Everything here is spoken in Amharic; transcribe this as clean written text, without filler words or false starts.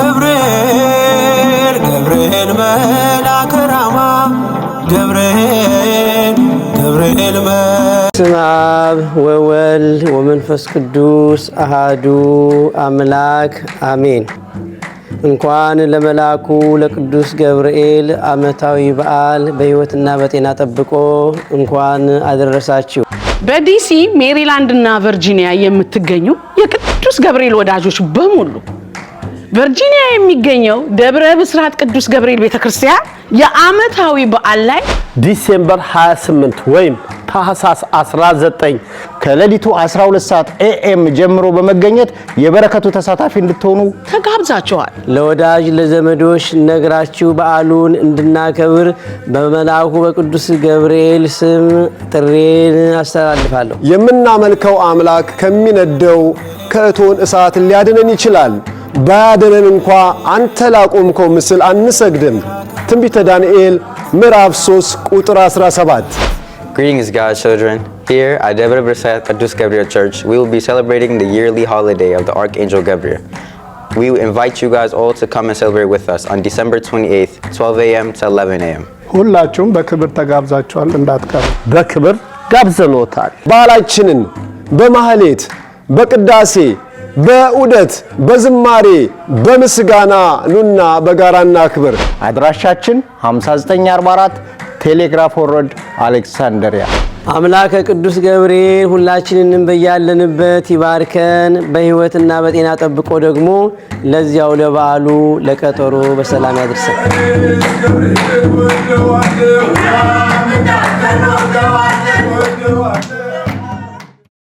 ገብርኤል ገብርኤል መልአከ ራማ ገብርኤል ገብርኤል በስመ አብ ወወልድ ወመንፈስ ቅዱስ አሃዱ አምላክ አሜን። እንኳን ለመልአኩ ለቅዱስ ገብርኤል ዓመታዊ በዓል በሕይወትና በጤና ጠብቆ እንኳን አደረሳችሁ። በዲሲ ሜሪላንድ እና ቨርጂኒያ የምትገኙ የቅዱስ ገብርኤል ወዳጆች በሙሉ ቨርጂኒያ የሚገኘው ደብረ ብስራት ቅዱስ ገብርኤል ቤተክርስቲያን የዓመታዊ በዓል ላይ ዲሴምበር 28 ወይም ታህሳስ 19 ከሌሊቱ 12 ሰዓት ኤኤም ጀምሮ በመገኘት የበረከቱ ተሳታፊ እንድትሆኑ ተጋብዛችኋል። ለወዳጅ ለዘመዶች ነግራችሁ በዓሉን እንድናከብር በመልአኩ በቅዱስ ገብርኤል ስም ጥሬን አስተላልፋለሁ። የምናመልከው አምላክ ከሚነደው ከእቶን እሳት ሊያድነን ይችላል። ባያድነን እንኳ አንተ ላቆምከው ምስል አንሰግድም። ትንቢተ ዳንኤል ምዕራፍ 3 ቁጥር 17። Greetings, God's children. Here at Debre Brisayat Kadus Gabriel Church, we will be celebrating the yearly holiday of the Archangel Gabriel. We invite you guys all to come and celebrate with us on December 28th, 12 a.m. to 11 a.m. ሁላችሁም በክብር ተጋብዛችኋል፣ እንዳትቀሩ። በክብር ጋብዘኖታል። በዓላችንን በማህሌት በቅዳሴ በዑደት በዝማሬ በምስጋና ኑና በጋራና ክብር። አድራሻችን 5944 ቴሌግራፍ ወረድ አሌክሳንድሪያ። አምላከ ቅዱስ ገብርኤል ሁላችንንም በያለንበት ይባርከን፣ በሕይወትና በጤና ጠብቆ ደግሞ ለዚያው ለበዓሉ ለቀጠሮ በሰላም ያድርሰን።